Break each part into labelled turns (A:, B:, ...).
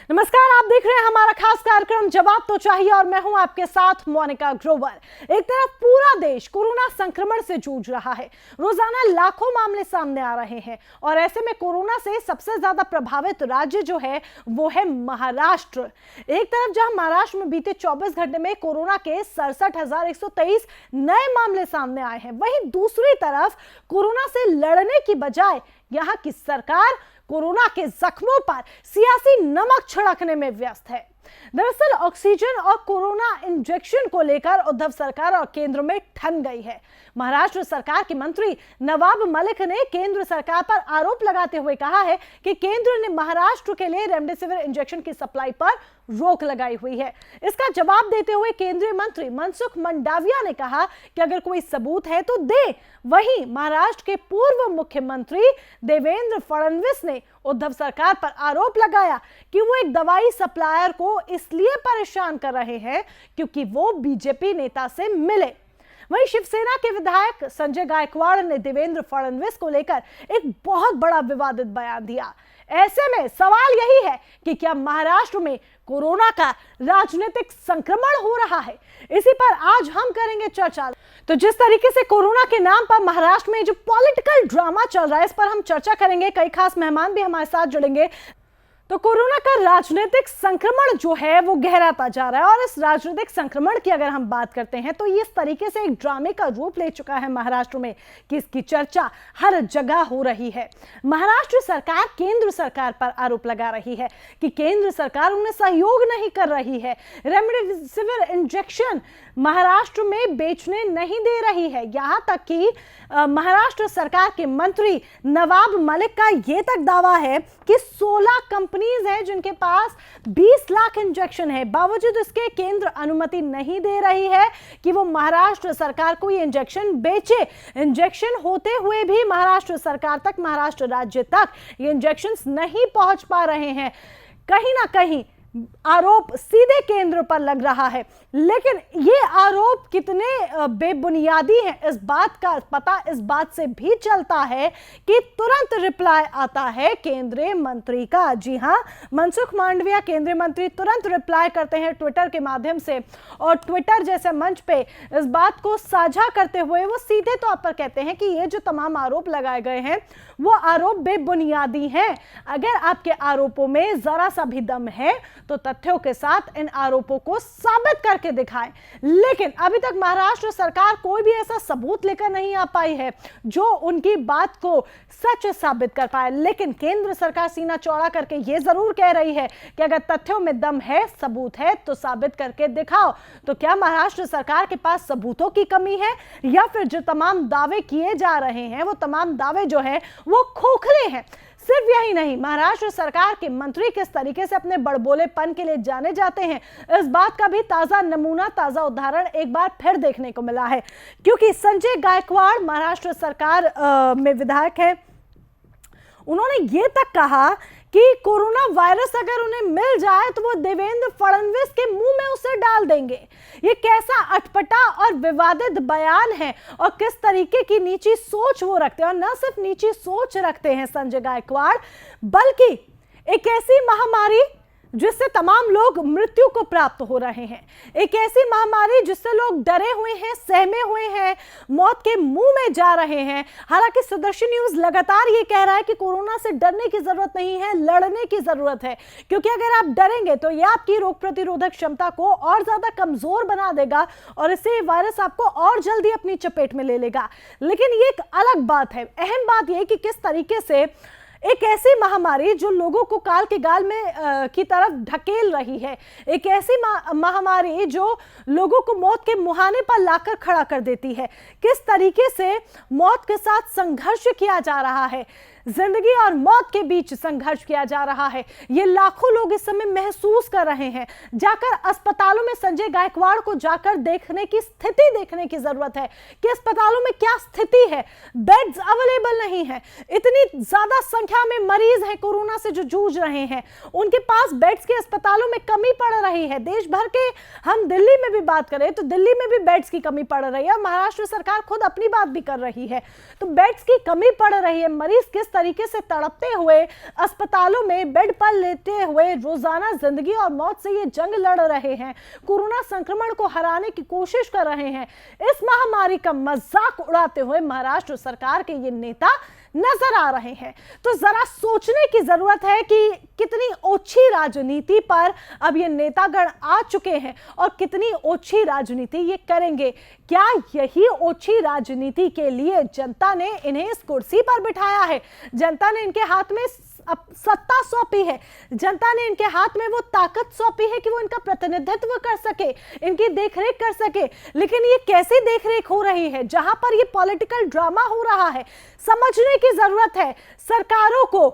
A: नमस्कार, आप देख रहे हैं हमारा खास कार्यक्रम जवाब तो चाहिए और मैं हूं आपके साथ मोनिका ग्रोवर। एक तरफ पूरा देश कोरोना संक्रमण से जूझ रहा है, रोजाना लाखों मामले सामने आ रहे हैं और ऐसे में कोरोना से सबसे ज्यादा प्रभावित राज्य जो है वो है महाराष्ट्र। एक तरफ जहां महाराष्ट्र में बीते 24 घंटे में कोरोना के 67,123 नए मामले सामने आए हैं, वहीं दूसरी तरफ कोरोना से लड़ने की बजाय यहां की सरकार कोरोना के जख्मों पर सियासी नमक छिड़कने में व्यस्त है। दरअसल ऑक्सीजन और कोरोना इंजेक्शन को लेकर उद्धव सरकार और केंद्र में ठन गई है। महाराष्ट्र सरकार के मंत्री नवाब मलिक ने केंद्र सरकार पर आरोप लगाते हुए कहा है कि केंद्र ने महाराष्ट्र के लिए रेमडेसिविर इंजेक्शन की सप्लाई पर रोक लगाई हुई है। इसका जवाब देते हुए केंद्रीय मंत्री मनसुख मंडाविया ने कहा कि अगर कोई सबूत है तो दे। वहीं महाराष्ट्र के पूर्व मुख्यमंत्री देवेंद्र फडणवीस ने उद्धव सरकार पर आरोप लगाया कि वो एक दवाई सप्लायर को इसलिए परेशान कर रहे हैं क्योंकि वो बीजेपी नेता से मिले। वहीं शिवसेना के विधायक संजय गायकवाड़ ने देवेंद्र फडणवीस को लेकर एक बहुत बड़ा विवादित बयान दिया। ऐसे में सवाल यही है कि क्या महाराष्ट्र में कोरोना का राजनीतिक संक्रमण हो रहा है? इसी पर आज हम करेंगे चर्चा। तो जिस तरीके से कोरोना के नाम पर महाराष्ट्र में जो पॉलिटिकल ड्रामा चल रहा है, इस पर हम चर्चा करेंगे। कई खास मेहमान भी हमारे साथ जुड़ेंगे। तो कोरोना का राजनीतिक संक्रमण जो है वो गहराता जा रहा है और इस राजनीतिक संक्रमण की अगर हम बात करते हैं तो इस तरीके से एक ड्रामे का रूप ले चुका है महाराष्ट्र में कि इसकी चर्चा हर जगह हो रही है। महाराष्ट्र सरकार केंद्र सरकार पर आरोप लगा रही है कि केंद्र सरकार उन्हें सहयोग नहीं कर रही है, रेमडेसिविर इंजेक्शन महाराष्ट्र में बेचने नहीं दे रही है। यहां तक कि महाराष्ट्र सरकार के मंत्री नवाब मलिक का यह तक दावा है कि 16 कंपनीज हैं जिनके पास 20 लाख इंजेक्शन है, बावजूद इसके केंद्र अनुमति नहीं दे रही है कि वो महाराष्ट्र सरकार को ये इंजेक्शन बेचे। इंजेक्शन होते हुए भी महाराष्ट्र सरकार तक, महाराष्ट्र राज्य तक ये इंजेक्शंस नहीं पहुंच पा रहे हैं। कहीं ना कहीं आरोप सीधे केंद्र पर लग रहा है, लेकिन ये आरोप कितने बेबुनियादी हैं इस बात का पता इस बात से भी चलता है कि तुरंत रिप्लाई आता है केंद्रीय मंत्री का। जी हां, मनसुख मांडविया केंद्रीय मंत्री तुरंत रिप्लाई करते हैं ट्विटर के माध्यम से और ट्विटर जैसे मंच पे इस बात को साझा करते हुए वो सीधे तौर पर कहते हैं कि ये जो तमाम आरोप लगाए गए हैं वो आरोप बेबुनियादी हैं। अगर आपके आरोपों में जरा सा भी दम है तो तथ्यों के साथ इन आरोपों को साबित करके दिखाएं। लेकिन अभी तक महाराष्ट्र सरकार कोई भी ऐसा सबूत लेकर नहीं आ पाई है जो उनकी बात को सच साबित कर पाए। लेकिन केंद्र सरकार सीना चौड़ा करके यह जरूर कह रही है कि अगर तथ्यों में दम है, सबूत है तो साबित करके दिखाओ। तो क्या महाराष्ट्र सरकार के पास सबूतों की कमी है या फिर जो तमाम दावे किए जा रहे हैं वो तमाम दावे जो है वो खोखले हैं? सिर्फ यही नहीं, महाराष्ट्र सरकार के मंत्री किस तरीके से अपने बड़बोलेपन के लिए जाने जाते हैं, इस बात का भी ताजा नमूना, ताजा उदाहरण एक बार फिर देखने को मिला है। क्योंकि संजय गायकवाड़ महाराष्ट्र सरकार में विधायक है, उन्होंने ये तक कहा कि कोरोना वायरस अगर उन्हें मिल जाए तो वो देवेंद्र फडणवीस के मुंह में उसे डाल देंगे। ये कैसा अटपटा और विवादित बयान है और किस तरीके की नीची सोच वो रखते हैं। और न सिर्फ नीची सोच रखते हैं संजय गायकवाड़, बल्कि एक ऐसी महामारी जिससे तमाम लोग मृत्यु को प्राप्त हो रहे हैं, एक ऐसी महामारी जिससे लोग डरे हुए हैं, सहमे हुए हैं, मौत के मुंह में जा रहे हैं। हालांकि सुदर्शन न्यूज लगातार ये कह रहा है कि कोरोना से डरने की जरूरत नहीं है, लड़ने की जरूरत है, क्योंकि अगर आप डरेंगे तो यह आपकी रोग प्रतिरोधक क्षमता को और ज्यादा कमजोर बना देगा और इससे वायरस आपको और जल्दी अपनी चपेट में ले लेगा। लेकिन ये एक अलग बात है। अहम बात यह कि किस तरीके से एक ऐसी महामारी जो लोगों को काल के गाल में की तरफ ढकेल रही है, एक ऐसी महामारी जो लोगों को मौत के मुहाने पर लाकर खड़ा कर देती है, किस तरीके से मौत के साथ संघर्ष किया जा रहा है, जिंदगी और मौत के बीच संघर्ष किया जा रहा है, ये लाखों लोग इस समय महसूस कर रहे हैं। जाकर अस्पतालों में संजय गायकवाड़ को जाकर देखने की स्थिति देखने की जरूरत है कि अस्पतालों में क्या स्थिति है। बेड्स अवेलेबल नहीं है, इतनी ज्यादा संख्या में मरीज हैं कोरोना से जो जूझ रहे हैं, उनके पास बेड्स की अस्पतालों में कमी पड़ रही है। देश भर के हम दिल्ली में भी बात करें तो दिल्ली में भी बेड्स की कमी पड़ रही है। महाराष्ट्र सरकार खुद अपनी बात भी कर रही है, तो बेड्स की कमी पड़ रही है। मरीज किस तरीके से तड़पते हुए अस्पतालों में बेड पर लेटे हुए रोजाना जिंदगी और मौत से ये जंग लड़ रहे हैं, कोरोना संक्रमण को हराने की कोशिश कर रहे हैं, इस महामारी का मजाक उड़ाते हुए महाराष्ट्र सरकार के ये नेता नजर आ रहे हैं। तो जरा सोचने की जरूरत है कि कितनी ओछी राजनीति पर अब ये नेतागण आ चुके हैं और कितनी ओछी राजनीति ये करेंगे। क्या यही ओछी राजनीति के लिए जनता ने इन्हें इस कुर्सी पर बिठाया है? जनता ने इनके हाथ में अब सत्ता सौंपी है, जनता ने इनके हाथ में वो ताकत सौंपी है कि वो इनका प्रतिनिधित्व कर सके, इनकी देखरेख कर सके। लेकिन ये कैसी देखरेख हो रही है जहां पर ये पॉलिटिकल ड्रामा हो रहा है? समझने की जरूरत है सरकारों को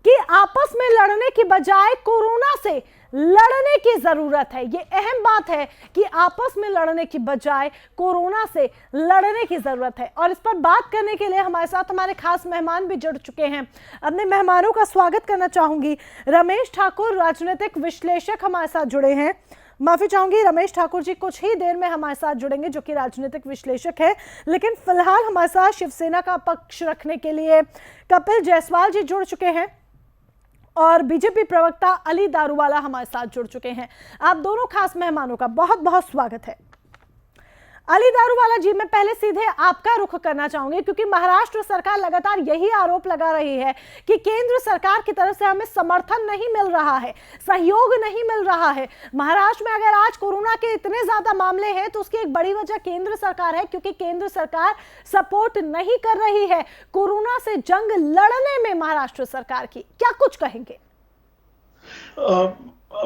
A: कि आपस में लड़ने की बजाय कोरोना से लड़ने की जरूरत है। ये अहम बात है कि आपस में लड़ने की बजाय कोरोना से लड़ने की जरूरत है। और इस पर बात करने के लिए हमारे साथ हमारे खास मेहमान भी जुड़ चुके हैं। अपने मेहमानों का स्वागत करना चाहूंगी। रमेश ठाकुर राजनीतिक विश्लेषक हमारे साथ जुड़े हैं। माफी चाहूंगी, रमेश ठाकुर जी कुछ ही देर में हमारे साथ जुड़ेंगे, जो कि राजनीतिक विश्लेषक है। लेकिन फिलहाल हमारे साथ शिवसेना का पक्ष रखने के लिए कपिल जायसवाल जी जुड़ चुके हैं और बीजेपी प्रवक्ता अली दारूवाला हमारे साथ जुड़ चुके हैं। आप दोनों खास मेहमानों का बहुत बहुत स्वागत है। अली दारूवाला जी, मैं पहले सीधे आपका रुख करना चाहूंगी, क्योंकि महाराष्ट्र सरकार लगातार यही आरोप लगा रही है कि केंद्र सरकार की तरफ से हमें समर्थन नहीं मिल रहा है, सहयोग नहीं मिल रहा है। महाराष्ट्र में अगर आज कोरोना के इतने ज्यादा मामले हैं तो उसकी एक बड़ी वजह केंद्र सरकार है, क्योंकि केंद्र सरकार सपोर्ट नहीं कर रही है कोरोना से जंग लड़ने में महाराष्ट्र सरकार की। क्या कुछ कहेंगे?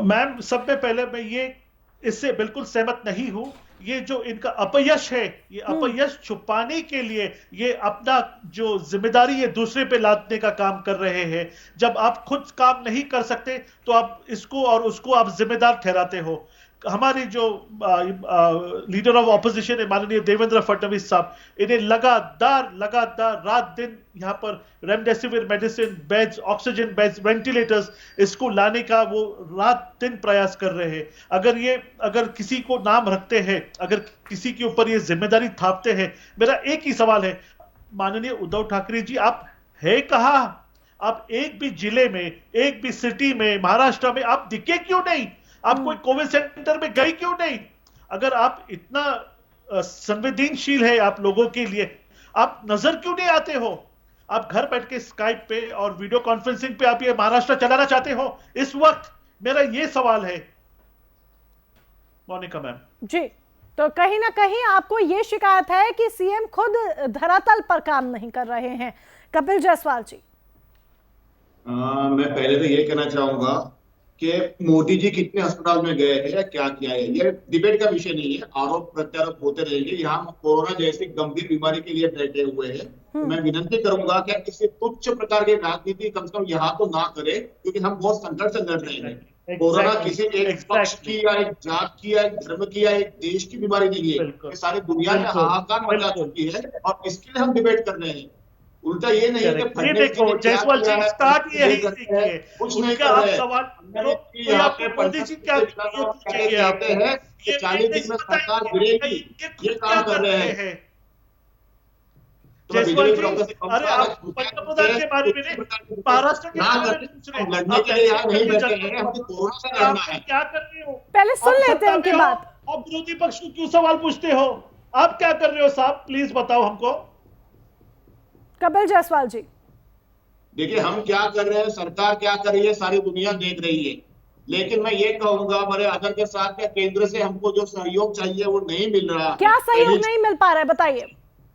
B: मैम, सबसे पहले मैं ये इससे बिल्कुल सहमत नहीं हूं। ये जो इनका अपयश है, ये अपयश छुपाने के लिए ये अपना जो जिम्मेदारी है दूसरे पे लादने का काम कर रहे हैं। जब आप खुद काम नहीं कर सकते तो आप इसको और उसको आप जिम्मेदार ठहराते हो। हमारे जो लीडर ऑफ ऑपोजिशन है माननीय देवेंद्र फडणवीस साहब, इन्हें लगातार रात दिन यहाँ पर remdesivir medicine, beds, oxygen beds, ventilators, इसको लाने का वो रात दिन प्रयास कर रहे हैं। अगर किसी को नाम रखते हैं, अगर किसी के ऊपर ये जिम्मेदारी थापते हैं, मेरा एक ही सवाल है, माननीय उद्धव ठाकरे जी, आप है कहां? आप एक भी जिले में, एक भी सिटी में, महाराष्ट्र में आप दिखे क्यों नहीं? आप कोई कोविड सेंटर में गए क्यों नहीं? अगर आप इतना संवेदनशील है आप लोगों के लिए, आप नजर क्यों नहीं आते हो? आप घर बैठ के स्काइप पे और वीडियो कॉन्फ्रेंसिंग पे आप ये महाराष्ट्र चलाना चाहते हो इस वक्त? मेरा ये सवाल है मोनिका मैम
A: जी। तो कहीं ना कहीं आपको ये शिकायत है कि सीएम खुद धरातल पर काम नहीं कर रहे हैं। कपिल जायसवाल जी,
C: मैं पहले तो ये कहना चाहूंगा कि मोदी जी कितने अस्पताल में गए हैं या क्या किया है, ये डिबेट का विषय नहीं है। आरोप प्रत्यारोप होते रहेंगे। यहाँ कोरोना जैसी गंभीर बीमारी के लिए बैठे हुए हैं। तो मैं विनती करूंगा कि किसी तुच्छ प्रकार की राजनीति कम से कम यहाँ तो ना करे, क्योंकि हम बहुत संकट से लड़ रहे हैं। कोरोना किसी एक पक्ष की या एक जात की या एक धर्म की या एक देश की बीमारी नहीं है, ये सारी दुनिया में हाहाकार मचा चुकी है और इसके लिए हम डिबेट कर रहे हैं। उल्टा ये नहीं है कि
B: ये देखो जायसवाल जी, स्टार्ट यही है,
C: कुछ नहीं
B: उनका आप सवाल करो कि आप मोदी जी क्या
C: कहते हैं कि 40 दिन में सरकार गिरेगी, ये काम कर रहे हैं।
B: जायसवाल जी, अरे आप पंतप्रधान के बारे में नहीं, महाराष्ट्र के बारे में पूछ रहे हैं।
C: लड़ने के लिए यहाँ नहीं बैठे हैं, हमको कोरोना से लड़ना है।
B: क्या कर रहे हो?
A: पहले सुन लेते हैं उनकी बात।
B: आप विरोधी पक्ष को क्यों सवाल पूछते हो? आप क्या कर रहे हो साहब, प्लीज बताओ हमको।
A: कपिल जायसवाल जी,
C: देखिए हम क्या कर रहे हैं, सरकार क्या कर रही है, सारी दुनिया देख रही है। लेकिन मैं ये कहूंगा बड़े आदर के साथ कि केंद्र से हमको जो सहयोग चाहिए वो नहीं मिल रहा।
A: क्या सहयोग नहीं मिल पा रहा है, बताइए।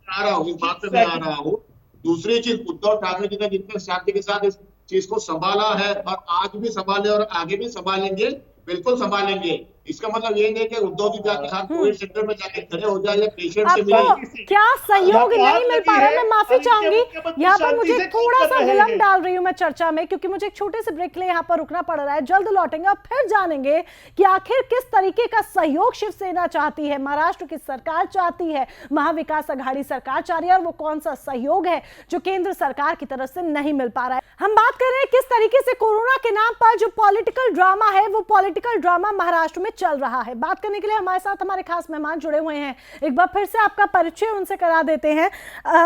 C: आ रहा हूँ, इस बात पे मैं आ रहा हूँ। दूसरी चीज, उद्धव ठाकरे जी ने जितने शांति के साथ इस चीज को संभाला है और आज भी संभाले और आगे भी संभालेंगे, बिल्कुल संभालेंगे। इसका मतलब ये नहीं कि उद्धव जी जाके हर कोविड सेंटर में जाके खड़े हो जाए या पेशेंट से मिले।
A: क्या सहयोग नहीं मिल पा रहा है? मैं माफी चाहूंगी, यहाँ पर मुझे थोड़ा सा विलंब डाल रही हूँ मैं चर्चा में, क्योंकि मुझे एक छोटे से ब्रेक के लिए यहाँ पर रुकना पड़ रहा है। जल्द लौटेंगे और फिर जानेंगे कि आखिर किस तरीके का सहयोग शिवसेना चाहती है, महाराष्ट्र की सरकार चाहती है, महाविकास अघाड़ी सरकार चाह रही है, और वो कौन सा सहयोग है जो केंद्र सरकार की तरफ से नहीं मिल पा रहा है। हम बात कर रहे हैं किस तरीके से कोरोना के नाम पर जो पॉलिटिकल ड्रामा है, वो पॉलिटिकल ड्रामा महाराष्ट्र में चल रहा है। बात करने के लिए हमारे साथ हमारे खास मेहमान जुड़े हुए हैं। एक बार फिर से आपका परिचय उनसे करा देते हैं।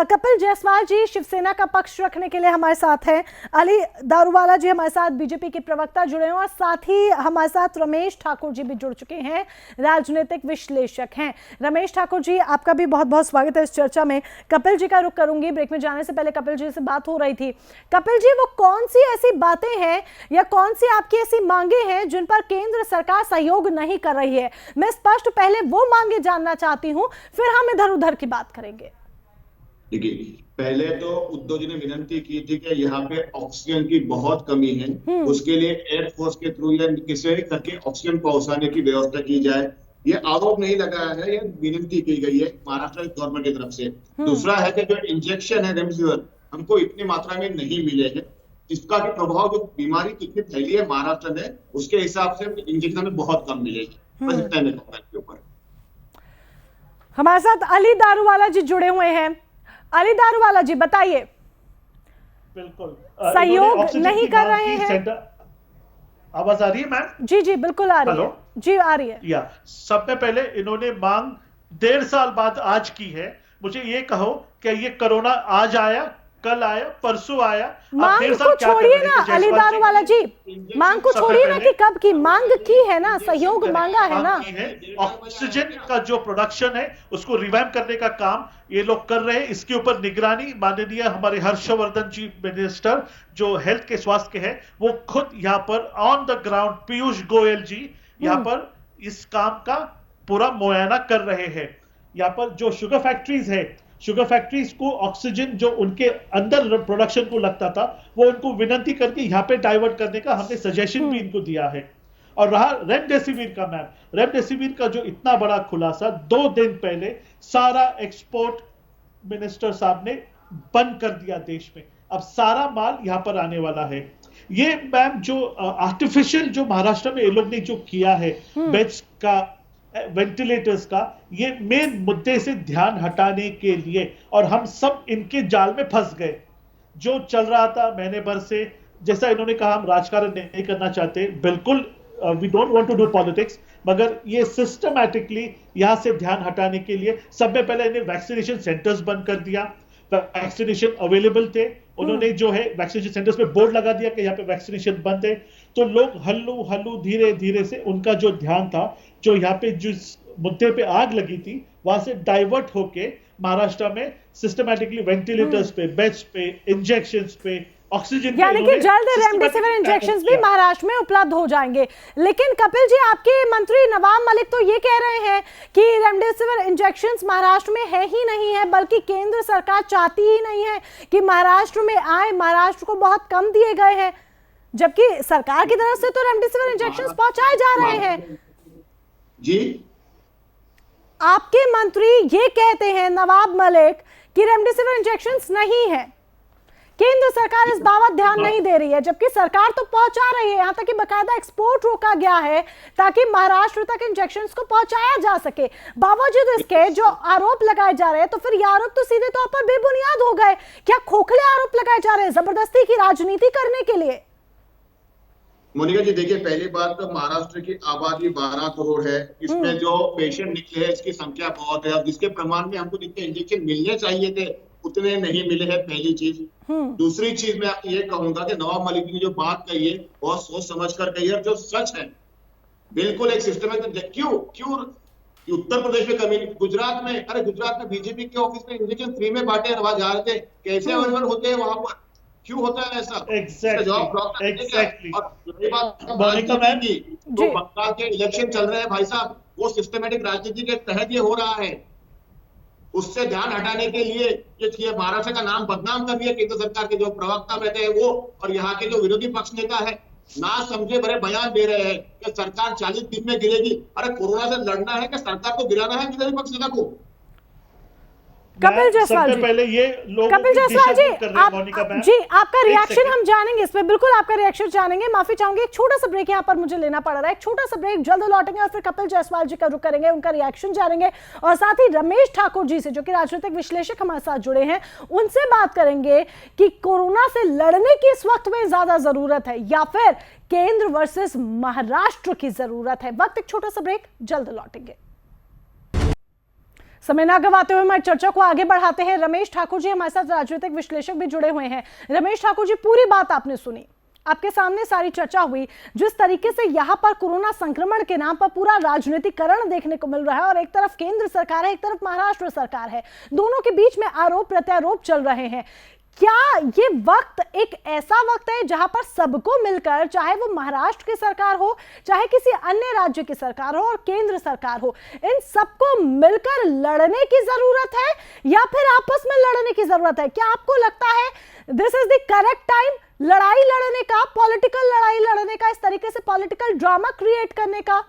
A: कपिल जायसवाल जी शिवसेना का पक्ष रखने के लिए हमारे साथ हैं। अली दारूवाला जी हमारे साथ बीजेपी के प्रवक्ता जुड़े हैं और साथ ही हमारे साथ रमेश ठाकुर जी भी जुड़ चुके हैं, राजनीतिक विश्लेषक हैं। रमेश ठाकुर जी, आपका भी बहुत बहुत स्वागत है इस चर्चा में। कपिल जी का रुख करूंगी। ब्रेक में जाने से पहले कपिल जी से बात हो रही थी। कपिल जी, वो कौन सी ऐसी बातें हैं या कौन सी आपकी ऐसी मांगे हैं जिन पर केंद्र सरकार सहयोग नहीं कर रही है? मैं स्पष्ट पहले वो मांगे जानना चाहती हूं, फिर हम इधर उधर की बात करेंगे।
C: देखिए, पहले तो उद्धव जी ने विनती की थी कि यहाँ पे ऑक्सीजन की बहुत कमी है, उसके लिए एयरफोर्स के थ्रू या किसी करके ऑक्सीजन पहुंचाने की व्यवस्था की जाए। ये आरोप नहीं लगाया है, ये विनती की गई है महाराष्ट्र गवर्नमेंट की तरफ से। दूसरा है कि जो इंजेक्शन है रेमडेसिविर, हमको इतनी मात्रा में नहीं मिले हैं, जिसका कि प्रभाव जो बीमारी कितनी फैली है महाराष्ट्र में, उसके हिसाब से इंजेक्शन में बहुत कम मिलेगी। बस इतना ही के ऊपर।
A: हमारे साथ अली दारूवाला जी जुड़े हुए हैं। अली दारूवाला जी, बताइए।
B: बिल्कुल
A: सहयोग नहीं कर रहे हैं।
B: आवाज आ रही है मैम?
A: जी जी बिल्कुल आ रही है। जी आ रही है।
B: या सबसे पहले इन्होंने मांग 1.5 साल बाद आज की है। मुझे ये कहो कि ये कोरोना आज आया, कल आया, परसों आया?
A: मांग को छोड़िए ना अली दारूवाला जी, मांग को छोड़िए ना कि कब की मांग की है ना, सहयोग मांगा है ना।
B: ऑक्सीजन का जो प्रोडक्शन है उसको रिवाइव करने का काम ये लोग कर रहे हैं। इसके ऊपर निगरानी माननीय हमारे हर्षवर्धन जी मिनिस्टर जो हेल्थ के स्वास्थ्य के हैं, वो खुद यहाँ पर on the ground, Piyush Goyal ji यहाँ पर इस काम का पूरा मुआयना कर रहे हैं। यहाँ पर जो शुगर फैक्ट्रीज है, शुगर फैक्ट्रीज को ऑक्सीजन जो उनके अंदर प्रोडक्शन को लगता था, वो उनको विनती करके यहाँ पे डाइवर्ट करने का हमने सजेशन भी इनको दिया है। और रहा रेमडेसिविर का मैम, रेमडेसिविर का जो इतना बड़ा खुलासा 2 दिन पहले सारा एक्सपोर्ट मिनिस्टर साहब ने बंद कर दिया देश में। अब सारा माल यहाँ पर आने वाला है। ये मैम जो आर्टिफिशियल जो महाराष्ट्र में ये लोग ने जो किया है बेड्स का, वेंटिलेटर्स का, ये मेन मुद्दे से ध्यान हटाने के लिए, और हम सब इनके जाल में फंस गए। जो चल रहा था महीने भर से, जैसा इन्होंने कहा हम राजकारण नहीं करना चाहते, बिल्कुल we don't want to do politics, मगर ये सिस्टमैटिकली यहां से ध्यान हटाने के लिए सबसे पहले इन्हें वैक्सीनेशन सेंटर्स बंद कर दिया। वैक्सीनेशन अवेलेबल थे, उन्होंने जो है वैक्सीनेशन सेंटर्स पे बोर्ड लगा दिया कि यहाँ पे वैक्सीनेशन बंद है। तो लोग हल्लू हल्लू धीरे धीरे से उनका जो ध्यान था, जो यहाँ पे जिस मुद्दे पे आग लगी थी, वहां से डाइवर्ट होके महाराष्ट्र में सिस्टमैटिकली वेंटिलेटर्स पे, बेड्स पे, इंजेक्शंस पे, ऑक्सीजन,
A: यानी कि जल्द रेमडेसिविर इंजेक्शंस भी महाराष्ट्र में उपलब्ध हो जाएंगे। लेकिन कपिल जी, आपके मंत्री नवाब मलिक तो ये कह रहे हैं कि रेमडेसिविर इंजेक्शंस महाराष्ट्र में है ही नहीं है, बल्कि केंद्र सरकार चाहती ही नहीं है कि महाराष्ट्र में आए, महाराष्ट्र को बहुत कम दिए गए हैं, जबकि सरकार की तरफ से तो रेमडेसिविर इंजेक्शंस पहुंचाए जा रहे हैं।
C: जी,
A: आपके मंत्री ये कहते हैं नवाब मलिक कि रेमडेसिविर इंजेक्शंस नहीं है, केंद्र सरकार इस बाबत ध्यान नहीं दे रही है, जबकि सरकार तो पहुंचा रही है। यहां तक कि बकायदा एक्सपोर्ट रोका गया है ताकि महाराष्ट्र तक इंजेक्शंस को पहुंचाया जा सके। बावजूद इसके जो आरोप लगाए जा रहे हैं, तो फिर ये आरोप तो सीधे तौर पर बेबुनियाद हो गए। क्या खोखले आरोप लगाए जा रहे हैं जबरदस्ती की राजनीति करने के लिए?
C: मोनिका जी, देखिए, पहली बात तो महाराष्ट्र की आबादी 12 करोड़ है, इसमें जो पेशेंट निकले हैं इसकी संख्या बहुत है, और जिसके प्रमाण में हमको जितने इंजेक्शन मिलने चाहिए थे उतने नहीं मिले हैं, पहली चीज। दूसरी चीज मैं ये कहूंगा कि नवाब मलिक ने जो बात कही है बहुत सोच समझ कर कही है, जो सच है, बिल्कुल एक सिस्टम है। क्यों उत्तर प्रदेश में कमी, गुजरात में, अरे गुजरात में बीजेपी के ऑफिस में इंजेक्शन फ्री में बांटे वहां जा रहे थे, कैसे अवेलेबल होते हैं वहां पर? क्यों होता है ऐसा?
B: एग्जैक्टली।
C: तो बंगाल के इलेक्शन चल रहे हैं भाई साहब, वो सिस्टमेटिक राजनीति के तहत ये हो रहा है। उससे ध्यान हटाने के लिए ये महाराष्ट्र का नाम बदनाम कर दिया केंद्र सरकार के जो प्रवक्ता बैठे हैं वो, और यहाँ के जो विरोधी पक्ष नेता है, ना समझे बड़े बयान दे रहे हैं कि सरकार 40 दिन में गिरेगी। अरे कोरोना से लड़ना है कि सरकार को गिराना है विरोधी पक्ष नेता को?
A: कपिल जायसवाल
B: सबसे
A: जी,
B: पहले ये लोगों
A: कपिल
B: की
A: जायसवाल जी,
B: दिशा कर रहे हैं, मोनिका मैम।
A: जी आपका
B: एक
A: रिएक्शन
B: सेकंड।
A: हम जानेंगे इस पे, बिल्कुल आपका रिएक्शन जानेंगे। माफी चाहूंगी, एक छोटा सा ब्रेक यहाँ पर मुझे लेना पड़ रहा है, एक छोटा सा ब्रेक, जल्द लौटेंगे और फिर कपिल जायसवाल जी का रुख करेंगे, उनका रिएक्शन जानेंगे और साथ ही रमेश ठाकुर जी से, जो कि राजनीतिक विश्लेषक हमारे साथ जुड़े हैं, उनसे बात करेंगे कि कोरोना से लड़ने की इस वक्त में ज्यादा जरूरत है या फिर केंद्र वर्सेस महाराष्ट्र की जरूरत है। वक्त एक छोटा सा ब्रेक, जल्द लौटेंगे। समय ना गवाते हुए हमारी चर्चा को आगे बढ़ाते हैं। रमेश ठाकुर जी हमारे साथ राजनीतिक विश्लेषक भी जुड़े हुए हैं। रमेश ठाकुर जी, पूरी बात आपने सुनी, आपके सामने सारी चर्चा हुई, जिस तरीके से यहाँ पर कोरोना संक्रमण के नाम पर पूरा राजनीतिकरण देखने को मिल रहा है और एक तरफ केंद्र सरकार है, एक तरफ महाराष्ट्र सरकार है, दोनों के बीच में आरोप प्रत्यारोप चल रहे हैं। क्या ये वक्त एक ऐसा वक्त है जहां पर सबको मिलकर, चाहे वो महाराष्ट्र की सरकार हो, चाहे किसी अन्य राज्य की सरकार हो और केंद्र सरकार हो, इन सबको मिलकर लड़ने की जरूरत है या फिर आपस में लड़ने की जरूरत है? क्या आपको लगता है this is the correct time लड़ाई लड़ने का, पॉलिटिकल लड़ाई लड़ने का, इस तरीके से पॉलिटिकल ड्रामा क्रिएट करने का?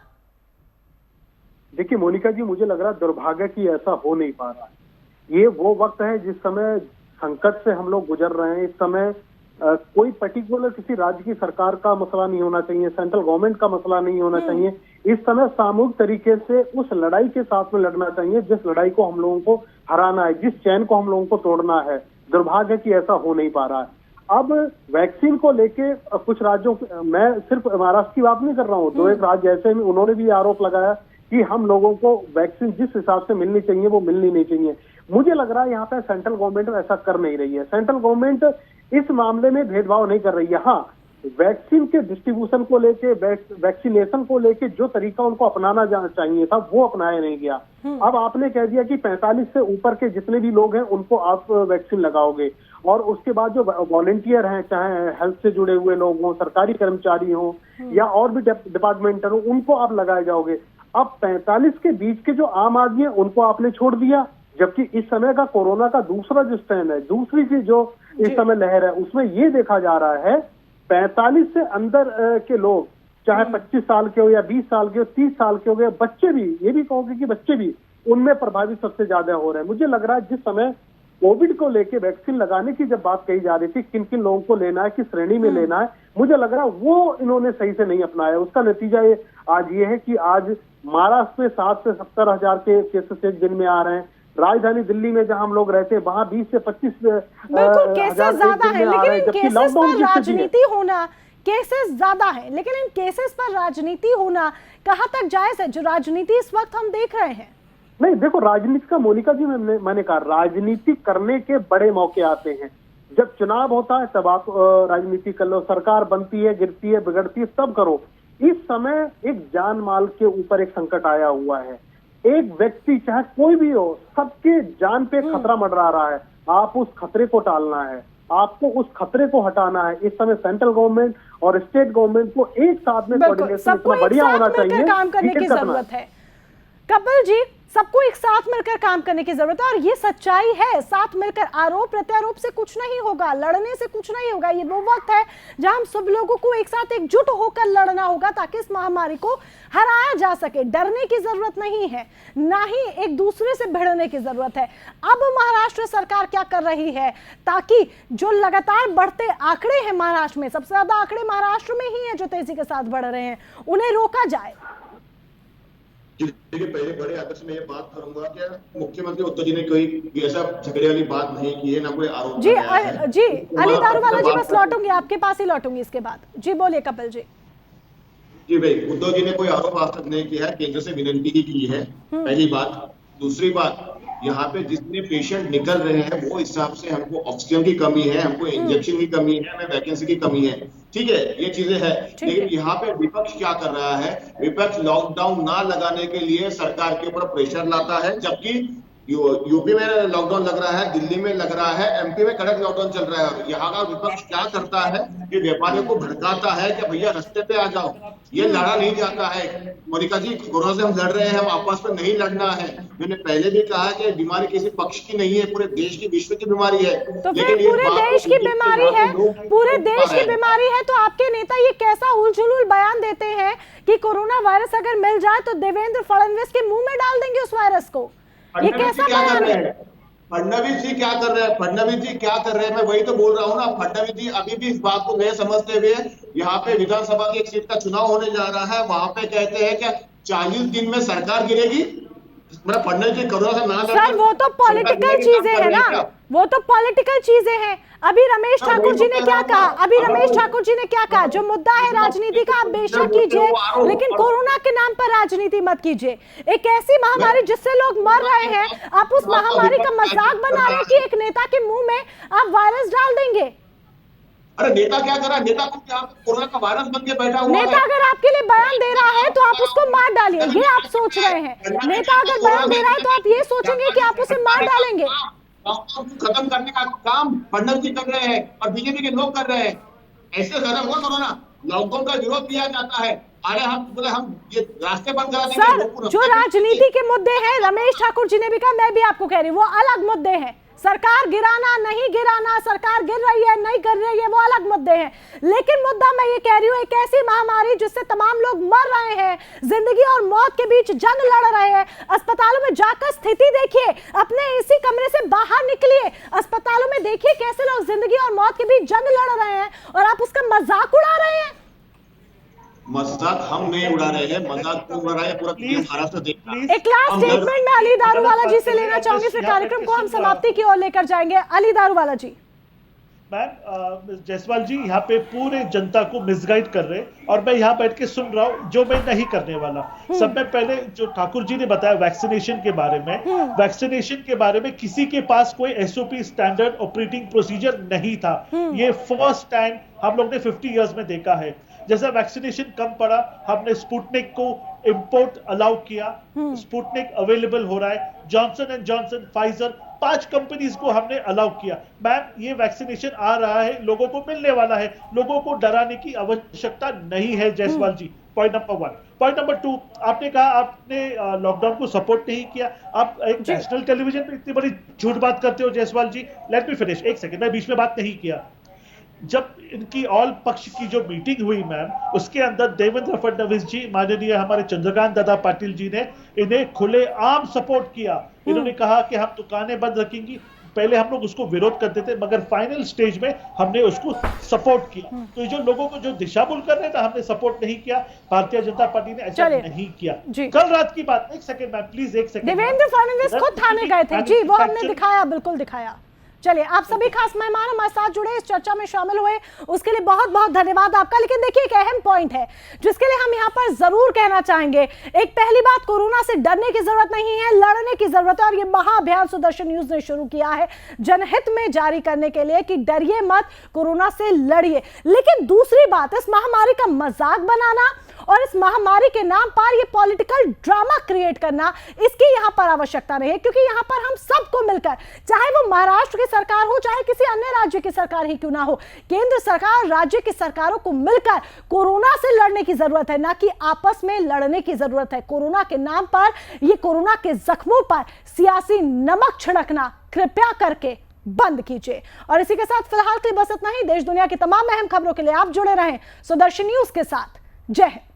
D: देखिए मोनिका जी, मुझे लग रहा है दुर्भाग्य कि ऐसा हो नहीं पा रहा है। ये वो वक्त है जिस समय संकट से हम लोग गुजर रहे हैं। इस समय कोई पर्टिकुलर किसी राज्य की सरकार का मसला नहीं होना चाहिए, सेंट्रल गवर्नमेंट का मसला नहीं होना चाहिए। इस समय सामूहिक तरीके से उस लड़ाई के साथ में लड़ना चाहिए जिस लड़ाई को हम लोगों को हराना है, जिस चैन को हम लोगों को तोड़ना है। दुर्भाग्य कि ऐसा हो नहीं पा रहा है। अब वैक्सीन को लेके कुछ राज्यों, मैं सिर्फ महाराष्ट्र की बात नहीं कर रहा हूँ, दो एक राज्य ऐसे में उन्होंने भी आरोप लगाया कि हम लोगों को वैक्सीन जिस हिसाब से मिलनी चाहिए वो मिलनी नहीं चाहिए। मुझे लग रहा है यहाँ पे सेंट्रल गवर्नमेंट ऐसा कर नहीं रही है। सेंट्रल गवर्नमेंट इस मामले में भेदभाव नहीं कर रही है। हाँ, वैक्सीन के डिस्ट्रीब्यूशन को लेके, वैक्सीनेशन को लेके जो तरीका उनको अपनाना चाहिए था वो अपनाया नहीं गया। अब आपने कह दिया कि 45 से ऊपर के जितने भी लोग हैं उनको आप वैक्सीन लगाओगे और उसके बाद जो वॉलंटियर हैं, चाहे हेल्थ से जुड़े हुए लोग हों, सरकारी कर्मचारी हों या और भी डिपार्टमेंटल हो, उनको आप लगाए जाओगे। अब 45 के बीच के जो आम आदमी है उनको आपने छोड़ दिया, जबकि इस समय का कोरोना का दूसरा जो स्ट्रेन है, दूसरी चीज जो इस समय लहर है, उसमें ये देखा जा रहा है 45 से अंदर के लोग, चाहे 25 साल के हो या 20 साल के हो, 30 साल के हो गए, बच्चे भी, ये भी कहोगे कि बच्चे भी उनमें प्रभावित सबसे ज्यादा हो रहे हैं। मुझे लग रहा है जिस समय कोविड को लेके वैक्सीन लगाने की जब बात कही जा रही थी, किन किन लोगों को लेना है, किस श्रेणी में लेना है, मुझे लग रहा है वो इन्होंने सही से नहीं अपनाया। उसका नतीजा ये आज ये है कि आज महाराष्ट्र में 60 से 70 हजार के केसेस एक दिन में आ रहे हैं। राजधानी दिल्ली में जहां हम लोग रहते हैं वहां 20 से 25
A: बिल्कुल केसेस ज्यादा है, लेकिन इन केसेस पर राजनीति होना, केसेस ज्यादा है लेकिन इन केसेस पर राजनीति होना कहां तक जायज है, जो राजनीति इस वक्त हम देख रहे हैं?
D: नहीं, देखो राजनीति का, मोनिका जी मैंने कहा राजनीति करने के बड़े मौके आते हैं। जब चुनाव होता है तब आप राजनीति कर लो, सरकार बनती है, गिरती है, बिगड़ती है, तब करो। इस समय एक जान माल के ऊपर एक संकट आया हुआ है। एक व्यक्ति चाहे कोई भी हो, सबके जान पे खतरा मंडरा रहा है। आप उस खतरे को टालना है, आपको उस खतरे को हटाना है। इस समय सेंट्रल गवर्नमेंट और स्टेट गवर्नमेंट को एक साथ में कोऑर्डिनेशन इतना बढ़िया होना चाहिए,
A: काम करने की जरूरत है। कपिल जी, सबको एक साथ मिलकर काम करने की जरूरत है और ये सच्चाई है। साथ मिलकर आरोप प्रत्यारोप से कुछ नहीं होगा, लड़ने से कुछ नहीं होगा। ये वो वक्त है जहां हम सब लोगों को एक साथ एकजुट होकर लड़ना होगा ताकि इस महामारी को हराया जा सके। डरने की जरूरत नहीं है, ना ही एक दूसरे से भिड़ने की जरूरत है। अब महाराष्ट्र सरकार क्या कर रही है ताकि जो लगातार बढ़ते आंकड़े हैं महाराष्ट्र में, सबसे ज्यादा आंकड़े महाराष्ट्र में ही हैं जो तेजी के साथ बढ़ रहे हैं, उन्हें रोका जाए।
C: देखिए, पहले बड़े आदर्श में ये बात करूंगा कि मुख्यमंत्री उद्धव जी ने कोई ऐसा झगड़े वाली बात नहीं की है, ना कोई आरोप
A: जी अली दारूवाला जी, बस लौटूंगी आपके पास ही लौटूंगी इसके बाद। जी बोलिए कपिल जी।
C: जी भाई, उद्धव जी ने कोई आरोप आज तक नहीं किया है, केंद्र से विनती ही की है, पहली बात। दूसरी बात, यहाँ पे जितने पेशेंट निकल रहे हैं वो हिसाब से हमको ऑक्सीजन की कमी है, हमको इंजेक्शन की कमी है, हमें वैकेंसी की कमी है, ठीक है, ये चीजें है। लेकिन यहाँ पे विपक्ष क्या कर रहा है? विपक्ष लॉकडाउन ना लगाने के लिए सरकार के ऊपर प्रेशर लाता है, जबकि यूपी में लॉकडाउन लग रहा है, दिल्ली में लग रहा है, एमपी में कड़क लॉकडाउन चल रहा है। यहाँ का विपक्ष क्या करता है कि व्यापारियों को भड़काता है कि भैया रास्ते पे आ जाओ। ये लड़ा नहीं जाता है मोनिका जी, कोरोना से हम लड़ रहे हैं, हम आपस में नहीं लड़ना है। मैंने पहले भी कहा कि बीमारी किसी पक्ष की नहीं है, पूरे देश की, विश्व की बीमारी है।
A: तो फिर पूरे देश की बीमारी है, पूरे देश की बीमारी है, तो आपके नेता ये कैसा उलझुल बयान देते हैं कि कोरोना वायरस अगर मिल जाए तो देवेंद्र फडणवीस के मुंह में डाल देंगे उस वायरस को? ये कैसा बयान है?
C: फडणवीस जी क्या कर रहे हैं, फडणवीस जी क्या कर रहे हैं, मैं वही तो बोल रहा हूँ ना। फडणवीस जी अभी भी इस बात को नहीं समझते हुए यहाँ पे विधानसभा की एक सीट का चुनाव होने जा रहा है, वहां पे कहते हैं क्या 40 दिन में सरकार गिरेगी। मतलब फडणवीस जी कोरोना से ना
A: सर वो तो पॉलिटिकल चीजें है ना, वो तो पॉलिटिकल चीजें हैं। अभी रमेश ठाकुर जी ने क्या कहा, अभी रमेश ठाकुर जी ने क्या कहा, जो मुद्दा है राजनीति का आप बेशक कीजिए, लेकिन कोरोना के नाम पर राजनीति मत कीजिए। एक ऐसी महामारी जिससे लोग मर रहे हैं, आप उस महामारी का मजाक बना रहे हैं कि एक नेता के मुंह में आप वायरस डाल देंगे।
C: अरे नेता क्या कर रहा है, नेता को क्या कोरोना का वायरस बन के बैठा हुआ
A: नेता अगर आपके लिए बयान दे रहा है तो आप उसको मार डालिए, ये आप सोच रहे हैं। नेता अगर बयान दे रहा है तो आप ये सोचेंगे कि आप उसे मार डालेंगे।
C: लॉकडाउन को खत्म करने का काम फडणवीस जी कर रहे हैं और बीजेपी के लोग कर रहे हैं। ऐसे खत्म हुआ कोरोना, लॉकडाउन का विरोध किया जाता है, अरे हम ये रास्ते बंद करा देंगे।
A: सर जो राजनीति के मुद्दे हैं, रमेश ठाकुर जी ने भी कहा, मैं भी आपको कह रही हूँ, वो अलग मुद्दे हैं। सरकार गिराना नहीं गिराना, सरकार गिर रही है नहीं गिर रही है, वो अलग मुद्दे हैं। लेकिन मुद्दा मैं ये कह रही हूँ, एक ऐसी महामारी जिससे तमाम लोग मर रहे हैं, जिंदगी और मौत के बीच जंग लड़ रहे हैं। अस्पतालों में जाकर स्थिति देखिए, अपने एसी कमरे से बाहर निकलिए, अस्पतालों में देखिए कैसे लोग जिंदगी और मौत के बीच जंग लड़ रहे हैं, और आप उसका मजाक उड़ा रहे हैं।
C: मजाक हम नहीं उड़ा रहे हैं, मजाक क्यों उड़ा रहा है पूरा महाराष्ट्र देख रहा है।
A: एक लास्ट स्टेटमेंट मैं अली दारूवाला जी से लेना चाहूंगी, फिर कार्यक्रम को हम समाप्ति की ओर लेकर जाएंगे। अली दारूवाला जी।
B: मैम जायसवाल जी यहाँ पे पूरे जनता को मिसगाइड कर रहे हैं, और मैं यहाँ बैठ के सुन रहा हूँ जो मैं नहीं करने वाला। सब में पहले जो ठाकुर जी ने बताया वैक्सीनेशन के बारे में, वैक्सीनेशन के बारे में किसी के पास कोई एसओपी स्टैंडर्ड ऑपरेटिंग प्रोसीजर नहीं था। ये फर्स्ट टाइम हम लोग ने 50 इयर्स में देखा है। जैसा वैक्सीनेशन कम पड़ा, हमने स्पुतनिक को इंपोर्ट अलाउ किया, स्पुतनिक अवेलेबल हो रहा है, Johnson and Johnson, Pfizer, 5 companies को हमने अलाउ किया। मैम ये वैक्सीनेशन आ रहा है, लोगों को मिलने वाला है, लोगों को डराने की आवश्यकता नहीं है Jaiswal ji. Point number 1। Point number 2, आपने कहा आपने लॉकडाउन को सपोर्ट नहीं किया। आप एक नेशनल टेलीविजन पे इतनी बड़ी झूठ बात करते हो जायसवाल जी। लेट मी फिनिश, एक सेकंड, मैं बीच में बात नहीं किया। जब इनकी ऑल पक्ष की जो मीटिंग हुई मैम, उसके अंदर देवेंद्र फडणवीस जी, माननीय हमारे चंद्रकांत दादा पाटिल जी ने इन्हें खुलेआम सपोर्ट किया। इन्होंने कहा कि हम दुकानें बंद रखेंगी। पहले हम लोग उसको विरोध करते थे, मगर फाइनल स्टेज में हमने उसको सपोर्ट किया। तो ये जो लोगों को जो दिशाभूल कर रहे थे, हमने सपोर्ट नहीं किया। भारतीय जनता पार्टी ने ऐसा नहीं किया। कल रात की बात, एक सेकंड मैम प्लीज, एक सेकंड।
A: देवेंद्र फडणवीस खुद थाने गए थे जी, वो हमने दिखाया, बिल्कुल दिखाया। चलिए, आप सभी खास मेहमान हमारे साथ जुड़े, इस चर्चा में शामिल हुए, उसके लिए बहुत बहुत धन्यवाद आपका। लेकिन देखिए, एक अहम पॉइंट है जिसके लिए हम यहाँ पर जरूर कहना चाहेंगे। एक पहली बात, कोरोना से डरने की जरूरत नहीं है, लड़ने की जरूरत है। और ये महाअभियान सुदर्शन न्यूज ने शुरू किया है जनहित में जारी करने के लिए कि डरिए मत, कोरोना से लड़िए। लेकिन दूसरी बात, इस महामारी का मजाक बनाना और इस महामारी के नाम पर ये पॉलिटिकल ड्रामा क्रिएट करना, इसकी यहाँ पर आवश्यकता नहीं है। क्योंकि यहाँ पर हम सबको मिलकर, चाहे वो महाराष्ट्र की सरकार हो, चाहे किसी अन्य राज्य की सरकार ही क्यों ना हो, केंद्र सरकार, राज्य की सरकारों को मिलकर कोरोना से लड़ने की जरूरत है, ना कि आपस में लड़ने की जरूरत है। कोरोना के नाम पर, ये कोरोना के जख्मों पर सियासी नमक छिड़कना कृपया करके बंद कीजिए। और इसी के साथ फिलहाल के लिए बस इतना ही। देश दुनिया की तमाम अहम खबरों के लिए आप जुड़े रहें सुदर्शन न्यूज के साथ। जय हिंद।